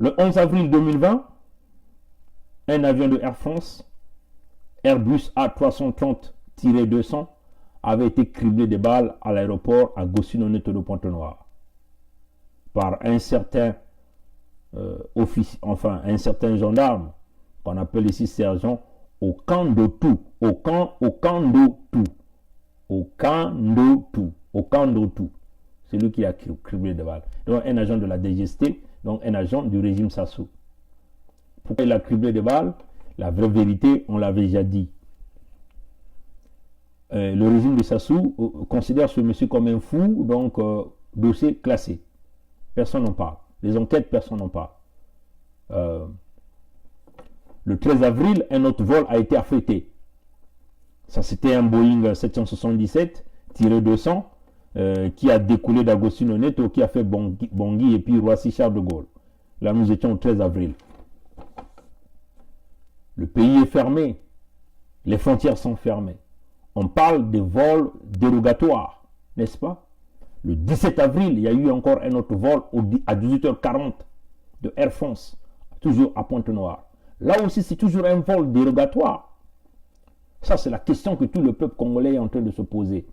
Le 11 avril 2020, un avion de Air France, Airbus A330-200, avait été criblé de balles à l'aéroport à Gossunoniéto de Pointe-Noire par un certain un certain gendarme qu'on appelle ici sergent Okandotu. C'est lui qui a criblé de balles. Donc un agent de la DGST, donc un agent du régime Sassou. Pourquoi il a criblé de balles? La vraie vérité, on l'avait déjà dit. Le régime de Sassou considère ce monsieur comme un fou, donc dossier classé. Personne n'en parle. Les enquêtes, personne n'en parle. Le 13 avril, un autre vol a été affrété. Ça, c'était un Boeing 777-200 qui a découlé d'Agossunoniéto, qui a fait Bangui et puis Roissy-Charles de Gaulle. Là, nous étions au 13 avril. Le pays est fermé. Les frontières sont fermées. On parle des vols dérogatoires, n'est-ce pas? Le 17 avril, il y a eu encore un autre vol à 18h40 de Air France, toujours à Pointe-Noire. Là aussi, c'est toujours un vol dérogatoire. Ça, c'est la question que tout le peuple congolais est en train de se poser.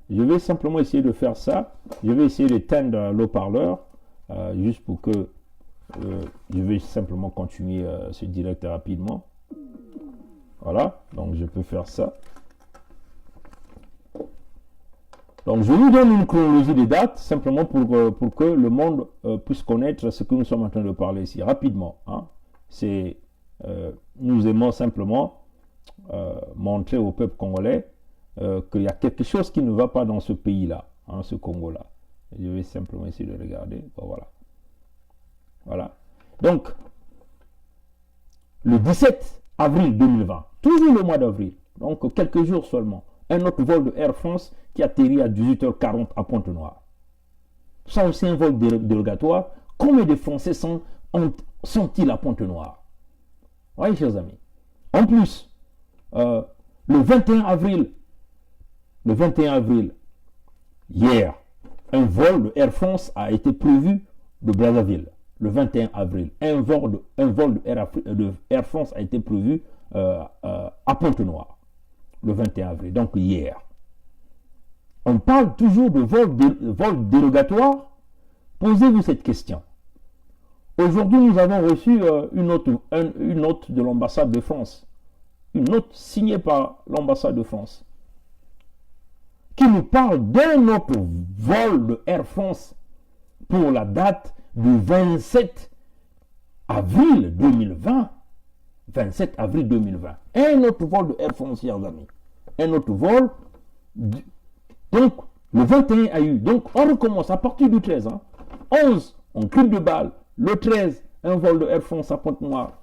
Je vais simplement essayer de faire ça. Je vais essayer d'éteindre l'haut-parleur, juste pour que je vais simplement continuer ce direct rapidement. Voilà, donc je peux faire ça. Donc je vous donne une chronologie des dates, simplement pour que le monde puisse connaître ce que nous sommes en train de parler ici, rapidement. Hein. Nous aimons simplement montrer au peuple congolais qu'il y a quelque chose qui ne va pas dans ce pays-là, hein, ce Congo-là. Je vais simplement essayer de regarder. Bon, voilà. Voilà. Donc, le 17 avril 2020, toujours le mois d'avril, donc quelques jours seulement, un autre vol de Air France qui atterrit à 18h40 à Pointe-Noire. Ça aussi un vol dérogatoire. Combien de Français sont-ils à Pointe-Noire? Oui, chers amis. En plus, le 21 avril, hier, un vol de Air France a été prévu de Brazzaville. Le 21 avril, un vol de Air France a été prévu à Pointe-Noire. Le 21 avril, donc hier. On parle toujours de vol dérogatoire. Posez-vous cette question. Aujourd'hui, nous avons reçu une note de l'ambassade de France. Une note signée par l'ambassade de France. Qui nous parle d'un autre vol de Air France pour la date du 27 avril 2020. 27 avril 2020. Un autre vol de Air France, chers amis. Un autre vol. Donc, le 21 a eu. Donc, on recommence à partir du 13. Hein. 11, on crible de balles. Le 13, un vol de Air France à Pointe-Noire.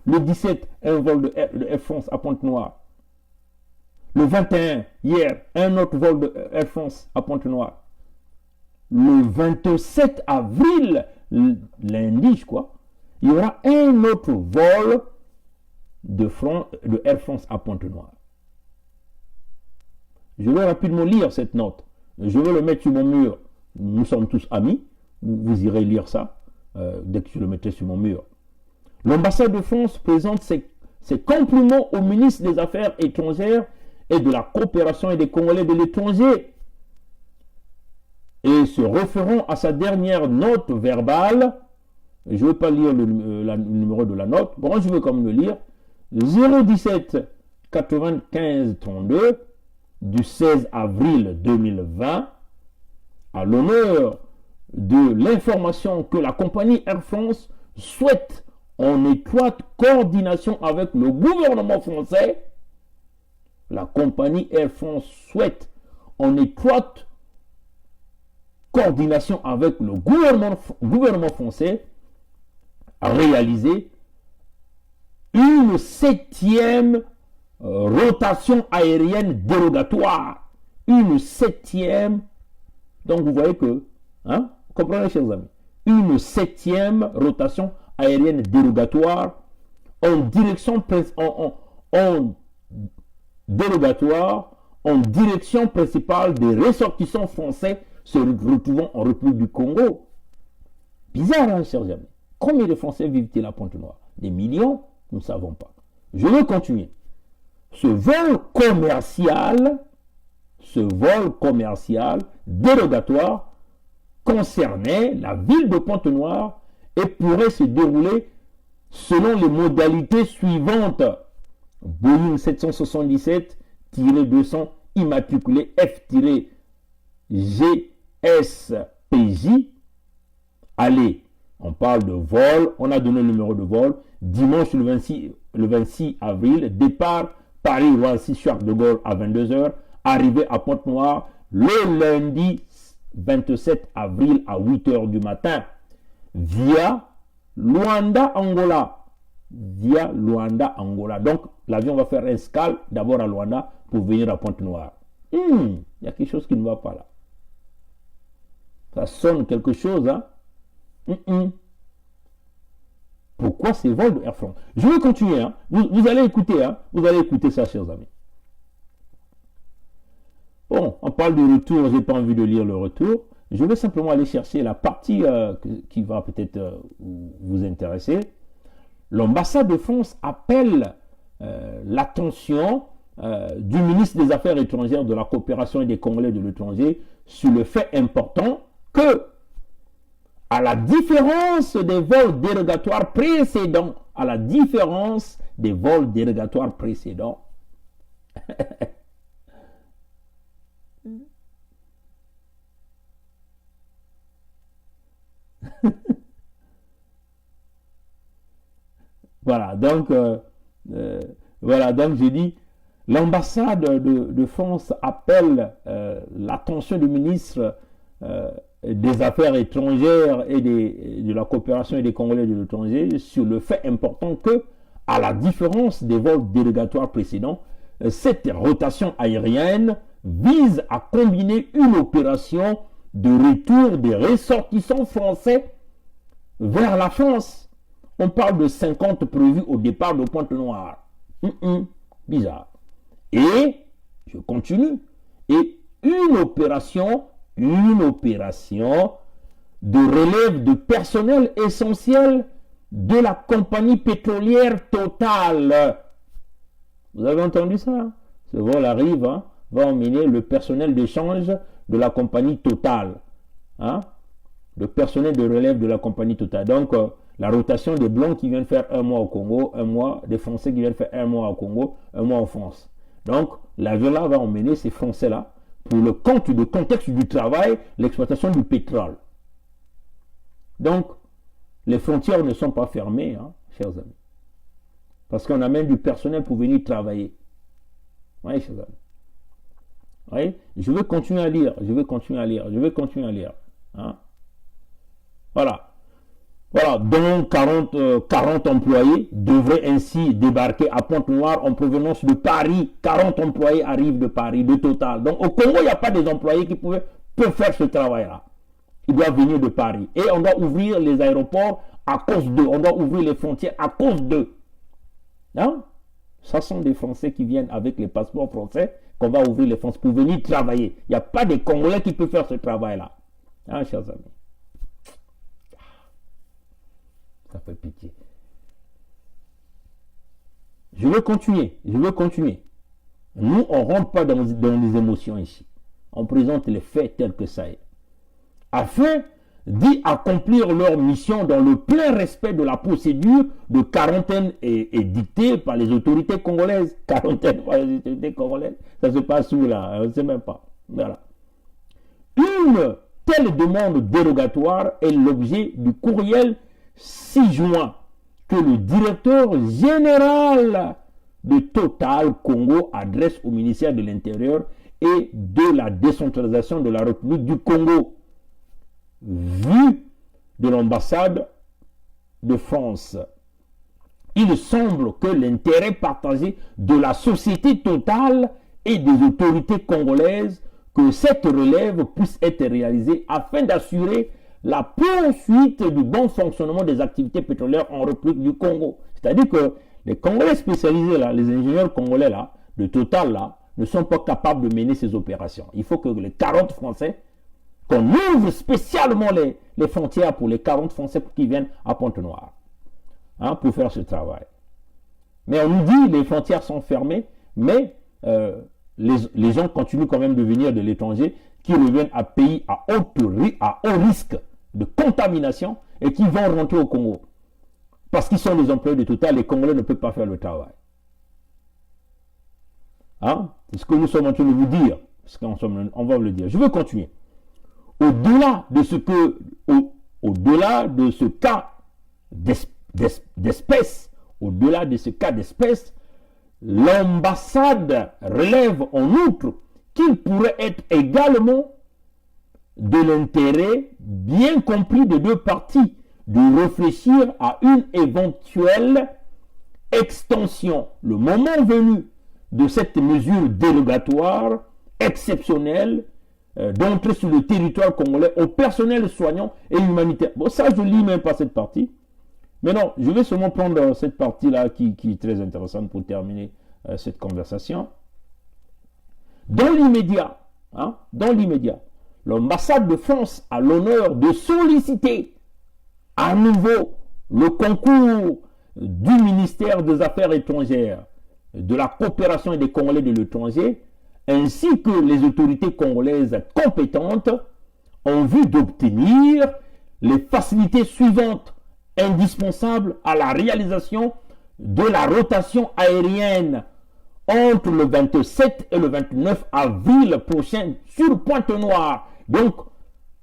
Le 17, un vol de Air France à Pointe-Noire. Le 21, hier, un autre vol de Air France à Pointe-Noire. Le 27 avril, lundi, je crois, il y aura un autre vol de Air France à Pointe-Noire. Je vais rapidement lire cette note. Je vais le mettre sur mon mur. Nous sommes tous amis. Vous irez lire ça dès que je le mettrai sur mon mur. L'ambassade de France présente ses compliments au ministre des Affaires étrangères et de la coopération et des Congolais de l'étranger. Et se référant à sa dernière note verbale, je ne vais pas lire le numéro de la note, bon, je vais quand même le lire, 017 95 32 du 16 avril 2020, à l'honneur de l'information que la compagnie Air France souhaite en étroite coordination avec le gouvernement français. La compagnie Air France souhaite en étroite coordination avec le gouvernement français réaliser une 7e rotation aérienne dérogatoire. Une 7e. Donc vous voyez que, hein, comprenez chers amis, une 7e rotation aérienne dérogatoire en direction dérogatoire en direction principale des ressortissants français se retrouvant en République du Congo. Bizarre, hein, chers amis. Combien de Français vivent-ils à Pointe-Noire? Des millions? Nous ne savons pas. Je vais continuer. Ce vol commercial dérogatoire concernait la ville de Pointe-Noire et pourrait se dérouler selon les modalités suivantes. Boeing 777-200 immatriculé F-GSPJ. Allez, on parle de vol, on a donné le numéro de vol. Dimanche le 26 avril, départ Paris-Roissy Charles de Gaulle à 22h, arrivée à Pointe-Noire le lundi 27 avril à 8h du matin, via Luanda, Angola. Donc, l'avion va faire escale d'abord à Luanda pour venir à Pointe-Noire. Il y a quelque chose qui ne va pas là. Ça sonne quelque chose, hein? Pourquoi ces vols de Air France? Je vais continuer, hein? Vous allez écouter, hein? Vous allez écouter ça, chers amis. Bon, on parle de retour, je n'ai pas envie de lire le retour. Je vais simplement aller chercher la partie qui va peut-être vous intéresser. L'ambassade de France appelle l'attention du ministre des Affaires étrangères, de la coopération et des Congolais de l'étranger sur le fait important que, à la différence des vols dérogatoires précédents, voilà, donc j'ai dit, l'ambassade de France appelle l'attention du ministre des Affaires étrangères et de la coopération et des Congolais de l'étranger sur le fait important que, à la différence des vols dérogatoires précédents, cette rotation aérienne vise à combiner une opération de retour des ressortissants français vers la France. On parle de 50 prévus au départ de Pointe-Noire. Bizarre. Et, je continue, et une opération de relève de personnel essentiel de la compagnie pétrolière Total. Vous avez entendu ça, hein? Ce vol arrive, hein, va emmener le personnel d'échange de la compagnie Total. Hein? Le personnel de relève de la compagnie Total. Donc, la rotation des Blancs qui viennent faire un mois au Congo, un mois, des Français qui viennent faire un mois au Congo, un mois en France. Donc, l'avion-là va emmener ces Français-là pour le compte du contexte du travail, l'exploitation du pétrole. Donc, les frontières ne sont pas fermées, hein, chers amis. Parce qu'on amène du personnel pour venir travailler. Oui, chers amis. Oui, je vais continuer à lire. Hein. Voilà. Voilà, dont 40 employés devraient ainsi débarquer à Pointe-Noire en provenance de Paris. 40 employés arrivent de Paris, de Total. Donc au Congo, il n'y a pas des employés qui peuvent faire ce travail-là. Ils doivent venir de Paris. Et on doit ouvrir les aéroports à cause d'eux. On doit ouvrir les frontières à cause d'eux. Hein? Ça sont des Français qui viennent avec les passeports français qu'on va ouvrir les frontières pour venir travailler. Il n'y a pas de Congolais qui peuvent faire ce travail-là. Hein, chers amis? Ça fait pitié. Je vais continuer. Nous, on ne rentre pas dans les émotions ici. On présente les faits tels que ça est. Afin d'y accomplir leur mission dans le plein respect de la procédure de quarantaine est dictée par les autorités congolaises. Quarantaine par les autorités congolaises. Ça se passe où là? On ne sait même pas. Voilà. Une telle demande dérogatoire est l'objet du courriel 6 juin que le directeur général de Total Congo adresse au ministère de l'Intérieur et de la décentralisation de la République du Congo, vu de l'ambassade de France. Il semble que l'intérêt partagé de la société Total et des autorités congolaises que cette relève puisse être réalisée afin d'assurer la poursuite du bon fonctionnement des activités pétrolières en République du Congo. C'est-à-dire que les Congolais spécialisés, là, les ingénieurs congolais là, de Total, là, ne sont pas capables de mener ces opérations. Il faut que les 40 Français qu'on ouvre spécialement les frontières pour les 40 Français qui viennent à Pointe-Noire, hein, pour faire ce travail. Mais on nous dit les frontières sont fermées, mais les gens continuent quand même de venir de l'étranger, qui reviennent à pays à haut risque de contamination et qui vont rentrer au Congo. Parce qu'ils sont des employés de Total, les Congolais ne peuvent pas faire le travail. Hein? C'est ce que nous sommes en train de vous dire. Parce on va vous le dire. Je veux continuer. Au-delà de ce cas d'espèce, au-delà de ce cas d'espèce, l'ambassade relève en outre qu'il pourrait être également de l'intérêt bien compris des deux parties de réfléchir à une éventuelle extension, le moment venu, de cette mesure dérogatoire, exceptionnelle, d'entrer sur le territoire congolais au personnel soignant et humanitaire. Bon, ça, je ne lis même pas cette partie. Mais non, je vais seulement prendre cette partie-là qui est très intéressante pour terminer cette conversation. Dans l'immédiat, l'ambassade de France a l'honneur de solliciter à nouveau le concours du ministère des Affaires étrangères, de la coopération et des Congolais de l'étranger, ainsi que les autorités congolaises compétentes en vue d'obtenir les facilités suivantes indispensables à la réalisation de la rotation aérienne entre le 27 et le 29 avril prochain sur Pointe-Noire. Donc,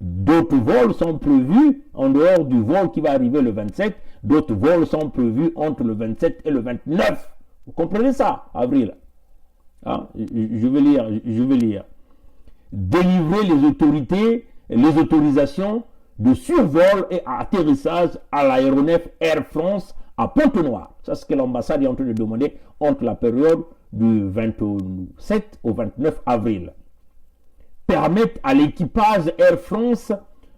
d'autres vols sont prévus en dehors du vol qui va arriver le 27. D'autres vols sont prévus entre le 27 et le 29. Vous comprenez ça, avril? Hein? Je vais lire. Délivrer les autorisations de survol et atterrissage à l'aéronef Air France à Pointe-Noire. C'est ce que l'ambassade est en train de demander entre la période du 27 au 29 avril. Permettre à l'équipage Air France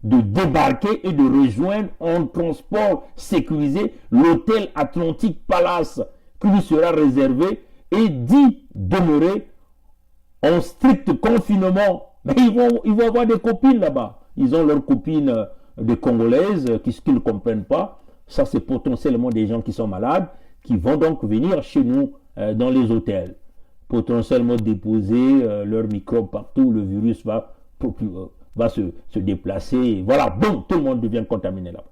de débarquer et de rejoindre en transport sécurisé l'hôtel Atlantic Palace qui lui sera réservé et d'y demeurer en strict confinement. Mais ils vont avoir des copines là-bas. Ils ont leurs copines des Congolaises qui ne comprennent pas. Ça, c'est potentiellement des gens qui sont malades, qui vont donc venir chez nous dans les hôtels. Potentiellement déposer leurs microbes partout. Le virus va se déplacer. Voilà, bon, tout le monde devient contaminé là-bas.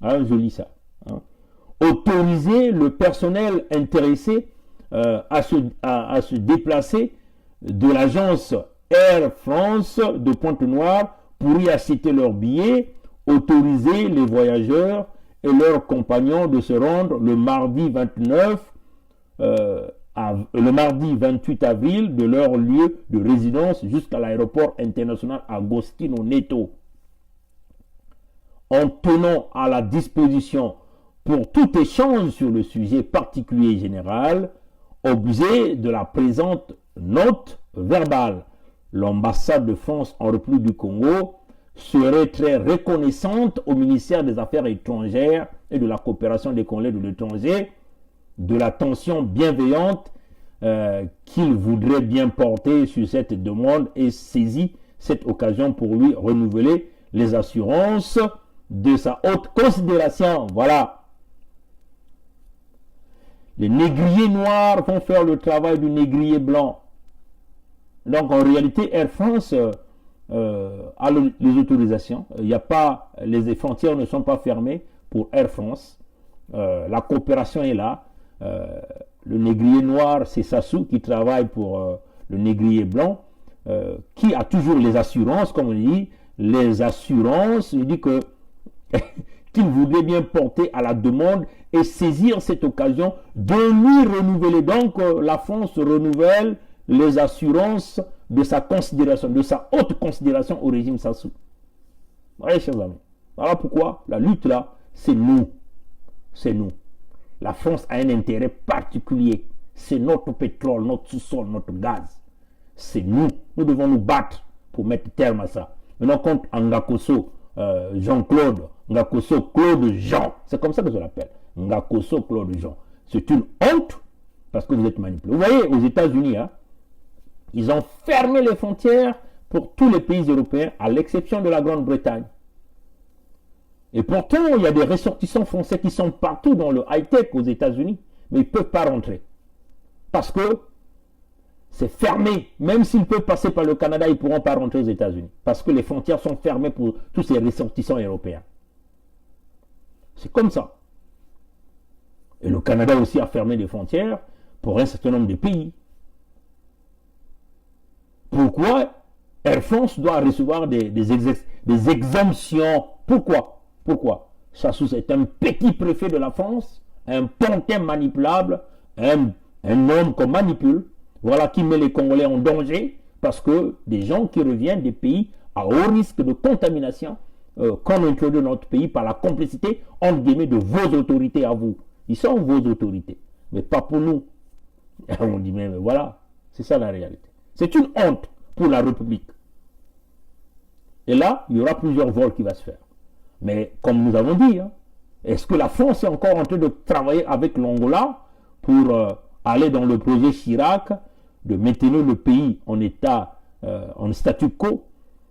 Hein, je lis ça. Hein. Autoriser le personnel intéressé à se déplacer de l'agence Air France de Pointe-Noire pour y acheter leurs billets, autoriser les voyageurs et leurs compagnons de se rendre le mardi 28 avril de leur lieu de résidence jusqu'à l'aéroport international Agostino Neto, en tenant à la disposition pour tout échange sur le sujet particulier et général, objet de la présente note verbale. L'ambassade de France en République du Congo serait très reconnaissante au ministère des Affaires étrangères et de la coopération des Congolais de l'étranger de l'attention bienveillante qu'il voudrait bien porter sur cette demande et saisit cette occasion pour lui renouveler les assurances de sa haute considération. Voilà. Les négriers noirs vont faire le travail du négrier blanc. Donc en réalité, Air France a les autorisations. Il n'y a pas, les frontières ne sont pas fermées pour Air France. La coopération est là. Le négrier noir, c'est Sassou qui travaille pour le négrier blanc, qui a toujours les assurances, comme on dit, les assurances. Il dit que qu'il voudrait bien porter à la demande et saisir cette occasion de lui renouveler. Donc la France renouvelle les assurances de sa considération, de sa haute considération au régime Sassou. Oui, chers amis. Voilà pourquoi la lutte là, c'est nous. C'est nous. La France a un intérêt particulier. C'est notre pétrole, notre sous-sol, notre gaz. C'est nous. Nous devons nous battre pour mettre terme à ça. Maintenant, contre Ngakoso, Jean-Claude, Ngakoso Claude Jean. C'est comme ça que je l'appelle. Ngakoso Claude Jean. C'est une honte parce que vous êtes manipulé. Vous voyez, aux États-Unis, hein, ils ont fermé les frontières pour tous les pays européens, à l'exception de la Grande-Bretagne. Et pourtant, il y a des ressortissants français qui sont partout dans le high-tech aux États-Unis, mais ils ne peuvent pas rentrer. Parce que c'est fermé. Même s'ils peuvent passer par le Canada, ils ne pourront pas rentrer aux États-Unis. Parce que les frontières sont fermées pour tous ces ressortissants européens. C'est comme ça. Et le Canada aussi a fermé les frontières pour un certain nombre de pays. Pourquoi Air France doit recevoir des exemptions? Pourquoi Chassous est un petit préfet de la France, un pantin manipulable, un homme qu'on manipule, voilà, qui met les Congolais en danger, parce que des gens qui reviennent des pays à haut risque de contamination, qu'on introduit dans notre pays par la complicité, entre guillemets, de vos autorités à vous. Ils sont vos autorités, mais pas pour nous. Et on dit, mais voilà, c'est ça la réalité. C'est une honte pour la République. Et là, il y aura plusieurs vols qui vont se faire. Mais comme nous avons dit, est-ce que la France est encore en train de travailler avec l'Angola pour aller dans le projet Chirac, de maintenir le pays en état, en statu quo,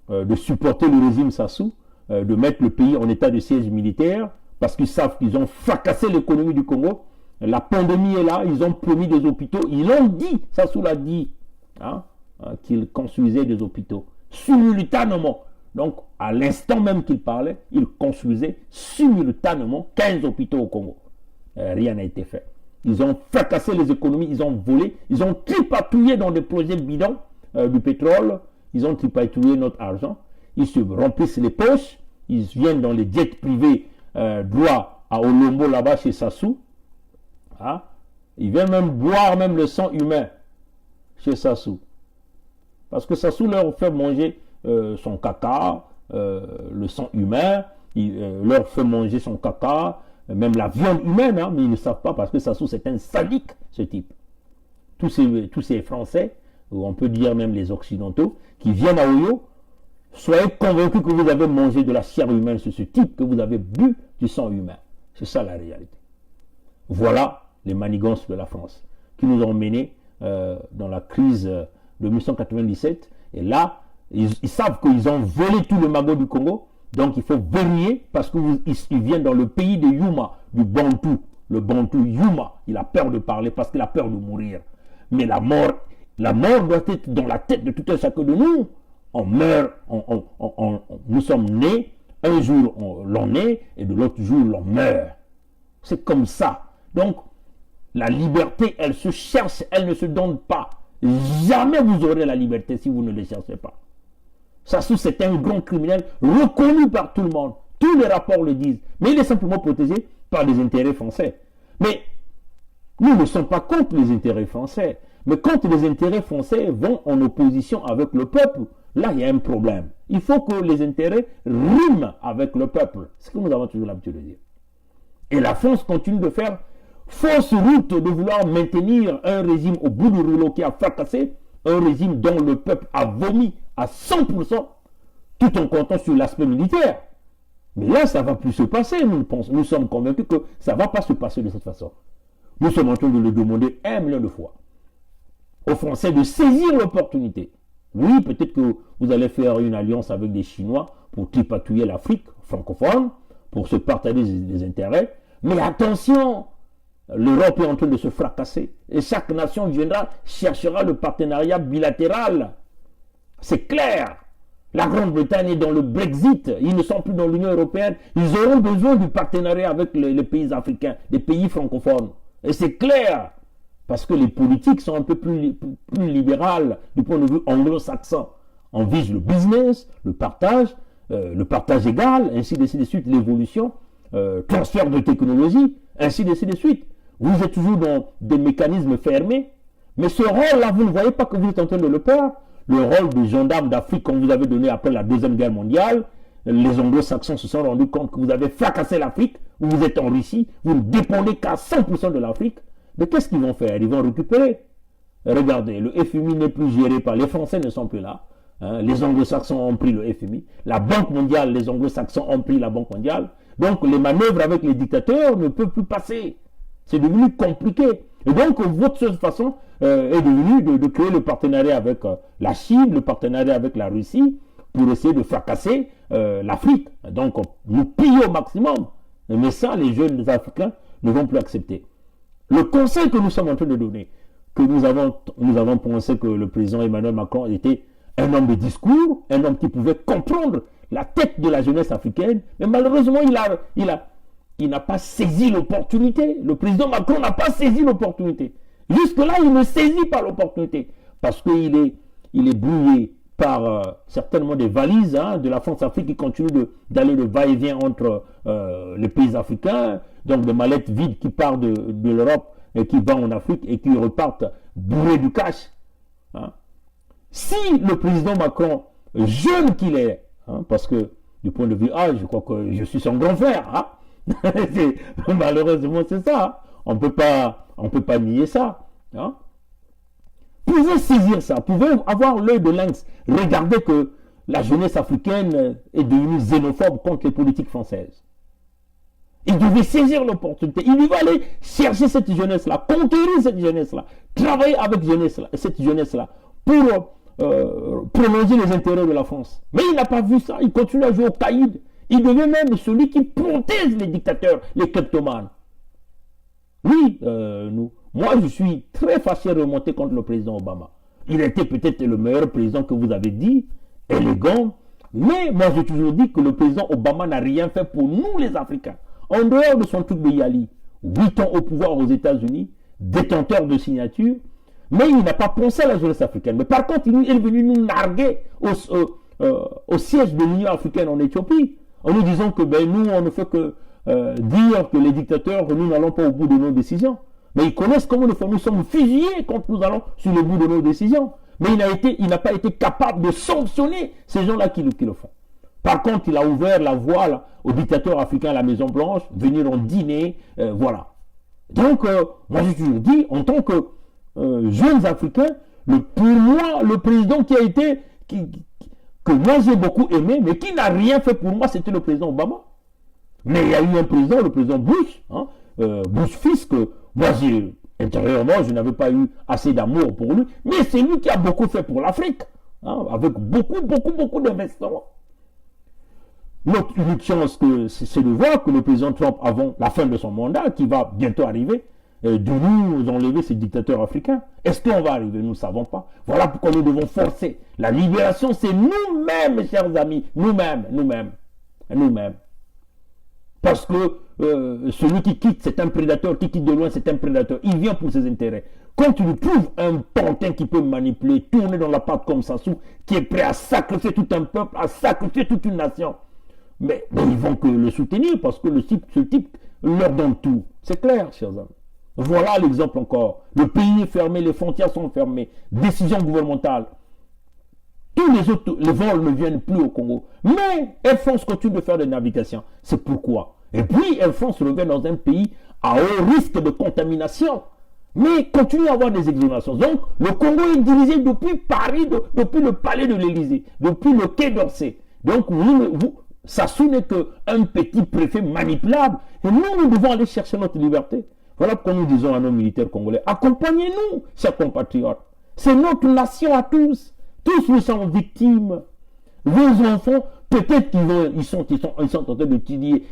de supporter le régime Sassou, de mettre le pays en état de siège militaire, parce qu'ils savent qu'ils ont fracassé l'économie du Congo. La pandémie est là, ils ont promis des hôpitaux, ils l'ont dit, Sassou l'a dit, qu'ils construisaient des hôpitaux simultanément. Donc, à l'instant même qu'il parlait, ils construisaient simultanément 15 hôpitaux au Congo. Rien n'a été fait. Ils ont fracassé les économies, ils ont volé, ils ont tripatouillé dans des projets bidons du pétrole, ils ont tripatouillé notre argent, ils se remplissent les poches, ils viennent dans les jets privés droit à Olombo là-bas chez Sassou. Ils viennent même boire même le sang humain chez Sassou. Parce que Sassou leur fait manger son caca, le sang humain, il leur fait manger son caca, même la viande humaine, mais ils ne savent pas parce que Sassou c'est un sadique, ce type. Tous ces Français, ou on peut dire même les Occidentaux, qui viennent à Oyo, soyez convaincus que vous avez mangé de la chair humaine sur ce type, que vous avez bu du sang humain. C'est ça la réalité. Voilà les manigances de la France, qui nous ont menés dans la crise de 1997, et là, ils savent qu'ils ont volé tout le magot du Congo, donc il faut verrouiller parce qu'ils viennent dans le pays de Yuma, du Bantou. Le Bantou Yuma, il a peur de parler parce qu'il a peur de mourir. Mais la mort doit être dans la tête de tout un chacun de nous. On meurt, nous sommes nés, un jour l'on naît et de l'autre jour l'on meurt. C'est comme ça. Donc, la liberté, elle se cherche, elle ne se donne pas. Jamais vous aurez la liberté si vous ne les cherchez pas. Sassou, c'est un grand criminel reconnu par tout le monde. Tous les rapports le disent. Mais il est simplement protégé par les intérêts français. Mais nous ne sommes pas contre les intérêts français. Mais quand les intérêts français vont en opposition avec le peuple, là, il y a un problème. Il faut que les intérêts riment avec le peuple. C'est ce que nous avons toujours l'habitude de dire. Et la France continue de faire fausse route de vouloir maintenir un régime au bout du rouleau qui a fracassé, un régime dont le peuple a vomi à 100%, tout en comptant sur l'aspect militaire. Mais là, ça ne va plus se passer. Nous sommes convaincus que ça ne va pas se passer de cette façon. Nous sommes en train de le demander 1 million de fois aux Français de saisir l'opportunité. Oui, peut-être que vous allez faire une alliance avec des Chinois pour tripatouiller l'Afrique francophone, pour se partager des intérêts. Mais attention, l'Europe est en train de se fracasser. Et chaque nation cherchera le partenariat bilatéral. C'est clair. La Grande-Bretagne est dans le Brexit. Ils ne sont plus dans l'Union européenne. Ils auront besoin du partenariat avec les pays africains, les pays francophones. Et c'est clair. Parce que les politiques sont un peu plus libérales du point de vue anglo-saxon. On vise le business, le partage égal, ainsi de suite, l'évolution, transfert de technologie, ainsi de suite. Vous êtes toujours dans des mécanismes fermés. Mais ce rôle-là, vous ne voyez pas que vous êtes en train de le perdre. Le rôle de gendarme d'Afrique qu'on vous avait donné après la Deuxième Guerre mondiale, les anglo-saxons se sont rendus compte que vous avez fracassé l'Afrique, vous êtes enrichi, vous ne dépendez qu'à 100% de l'Afrique. Mais qu'est-ce qu'ils vont faire? Ils vont récupérer. Regardez, le FMI n'est plus géré par les Français, ne sont plus là. Les anglo-saxons ont pris le FMI. La Banque mondiale, les anglo-saxons ont pris la Banque mondiale. Donc les manœuvres avec les dictateurs ne peuvent plus passer. C'est devenu compliqué. Et donc, votre seule façon est devenue de créer le partenariat avec la Chine, le partenariat avec la Russie, pour essayer de fracasser l'Afrique. Donc, nous pillons au maximum. Mais ça, les jeunes Africains ne vont plus accepter. Le conseil que nous sommes en train de donner, que nous avons pensé que le président Emmanuel Macron était un homme de discours, un homme qui pouvait comprendre la tête de la jeunesse africaine, mais malheureusement, il n'a pas saisi l'opportunité. Le président Macron n'a pas saisi l'opportunité. Jusque-là, il ne saisit pas l'opportunité, parce qu'il est brouillé par certainement des valises de la France-Afrique qui continuent d'aller de va-et-vient entre les pays africains, donc des mallettes vides qui partent de l'Europe et qui vont en Afrique et qui repartent bourrés du cash. Si le président Macron, jeune qu'il est, parce que du point de vue âge, je crois que je suis son grand frère, malheureusement c'est ça, on peut pas nier ça, pouvait saisir ça, pouvait avoir l'œil de lynx, regarder que la jeunesse africaine est devenue xénophobe contre les politiques françaises. Il devait saisir l'opportunité. Il devait aller chercher cette jeunesse-là, conquérir cette jeunesse-là, travailler avec cette jeunesse-là, pour prolonger les intérêts de la France. Mais il n'a pas vu ça. Il continue à jouer au caïd. Il devient même celui qui protège les dictateurs, les kleptomanes. Oui, moi je suis très fâché remonté contre le président Obama. Il était peut-être le meilleur président que vous avez dit, élégant, mais moi j'ai toujours dit que le président Obama n'a rien fait pour nous les Africains. En dehors de son truc de Yali, 8 ans au pouvoir aux États-Unis, détenteur de signatures, mais il n'a pas pensé à la jeunesse africaine. Mais par contre, il est venu nous narguer au siège de l'Union africaine en Éthiopie, en nous disant que nous, on ne fait que dire que les dictateurs, nous n'allons pas au bout de nos décisions. Mais ils connaissent comment nous sommes fusillés quand nous allons sur le bout de nos décisions. Mais il n'a pas été capable de sanctionner ces gens-là qui le font. Par contre, il a ouvert la voie aux dictateurs africains à la Maison-Blanche, venir en dîner, voilà. Donc, moi j'ai toujours dit, en tant que jeunes Africains, pour moi, le président qui a été, que moi j'ai beaucoup aimé, mais qui n'a rien fait pour moi, c'était le président Obama. Mais il y a eu un président, le président Bush, Bush fils, que moi intérieurement, je n'avais pas eu assez d'amour pour lui, mais c'est lui qui a beaucoup fait pour l'Afrique, avec beaucoup d'investissements. Notre unique chance, c'est de voir que le président Trump, avant la fin de son mandat, qui va bientôt arriver, de nous enlever ces dictateurs africains. Est-ce qu'on va arriver? Nous ne savons pas. Voilà pourquoi nous devons forcer. La libération, c'est nous-mêmes, chers amis. Nous-mêmes. Parce que celui qui quitte, c'est un prédateur. Qui quitte de loin, c'est un prédateur. Il vient pour ses intérêts. Quand tu lui trouves un pantin qui peut manipuler, tourner dans la pâte comme Sassou, qui est prêt à sacrifier tout un peuple, à sacrifier toute une nation, mais ils vont que le soutenir parce que ce type leur donne tout. C'est clair, chers amis. Voilà l'exemple encore. Le pays est fermé, les frontières sont fermées. Décision gouvernementale. Tous les vols ne viennent plus au Congo. Mais Air France continue de faire des navigations. C'est pourquoi. Et puis Air France revient dans un pays à haut risque de contamination. Mais continue à avoir des exonérations. Donc le Congo est dirigé depuis Paris, depuis le palais de l'Élysée, depuis le quai d'Orsay. Donc Sassou n'est qu'un petit préfet manipulable. Et nous devons aller chercher notre liberté. Voilà pourquoi nous disons à nos militaires congolais, accompagnez-nous, chers compatriotes. C'est notre nation à tous. Tous nous sommes victimes. Vos enfants, peut-être qu'ils sont en train d'étudier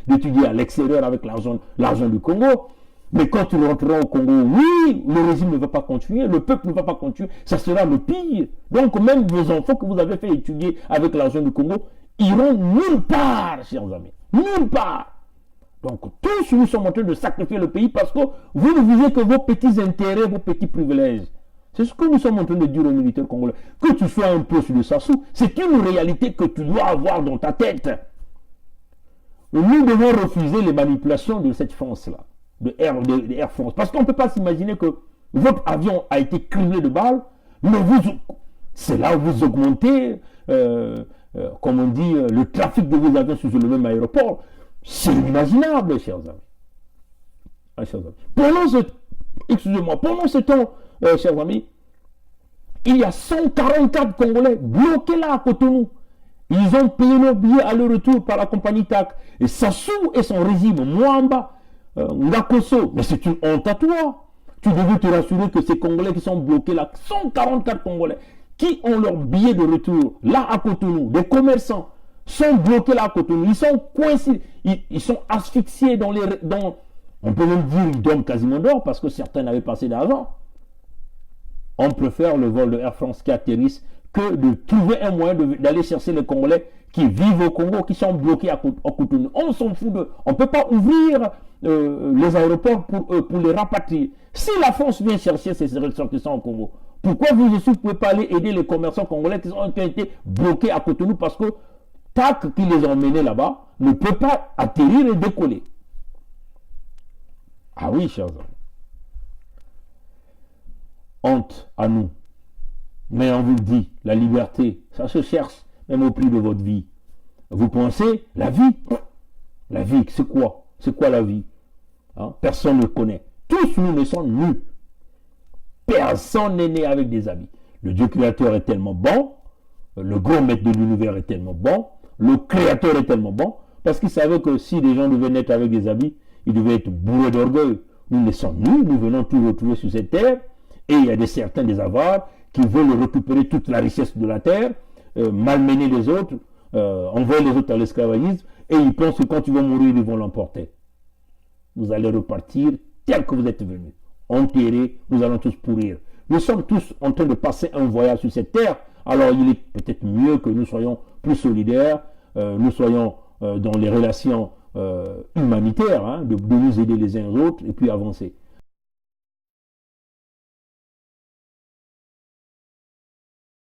à l'extérieur avec l'argent du Congo. Mais quand ils rentreront au Congo, oui, le régime ne va pas continuer, le peuple ne va pas continuer, ça sera le pire. Donc même vos enfants que vous avez fait étudier avec l'argent du Congo iront nulle part, chers amis. Nulle part. Donc tous nous sommes en train de sacrifier le pays parce que vous ne visez que vos petits intérêts, vos petits privilèges. C'est ce que nous sommes en train de dire aux militaires congolais. Que tu sois un poste de Sassou, c'est une réalité que tu dois avoir dans ta tête. Nous devons refuser les manipulations de cette France-là, de Air France. Parce qu'on ne peut pas s'imaginer que votre avion a été criblé de balles, mais c'est là où vous augmentez, comme on dit, le trafic de vos avions sur le même aéroport. C'est inimaginable, chers amis. Pendant ce temps, chers amis, il y a 144 Congolais bloqués là à Cotonou. Ils ont payé leur billet à leur retour par la compagnie TAC. Et Sassou et son régime, Mwamba, Ngakoso, mais c'est une honte à toi. tu devais te rassurer que ces Congolais qui sont bloqués là, 144 Congolais, qui ont leur billet de retour là à Cotonou, des commerçants, sont bloqués là à Cotonou, ils sont coincés, ils sont asphyxiés on peut même dire qu'ils dorment quasiment dehors parce que certains n'avaient pas assez d'argent. On préfère le vol de Air France qui atterrisse que de trouver un moyen d'aller chercher les Congolais qui vivent au Congo, qui sont bloqués à Cotonou. On s'en fout d'eux. On ne peut pas ouvrir les aéroports pour les rapatrier. Si la France vient chercher ces ressortissants au Congo, pourquoi vous aussi ne pouvez pas aller aider les commerçants congolais qui ont été bloqués à Cotonou parce que TAC qui les a emmenés là-bas ne peut pas atterrir et décoller. Ah oui, chers amis. Honte à nous. Mais on vous le dit, la liberté, ça se cherche, même au prix de votre vie. Vous pensez, la vie, c'est quoi? C'est quoi la vie? Hein? Personne ne le connaît. Tous nous naissons nus. Personne n'est né avec des habits. Le Dieu créateur est tellement bon, le grand maître de l'univers est tellement bon, le créateur est tellement bon, parce qu'il savait que si les gens devaient naître avec des habits, ils devaient être bourrés d'orgueil. Nous naissons nus, nous venons tout retrouver sur cette terre, et il y a des avares qui veulent récupérer toute la richesse de la terre, malmener les autres, envoyer les autres à l'esclavagisme, et ils pensent que quand ils vont mourir, ils vont l'emporter. Vous allez repartir tel que vous êtes venus. Enterrés, nous allons tous pourrir. Nous sommes tous en train de passer un voyage sur cette terre, alors il est peut-être mieux que nous soyons plus solidaires, nous soyons dans les relations humanitaires, hein, de nous aider les uns aux autres et puis avancer.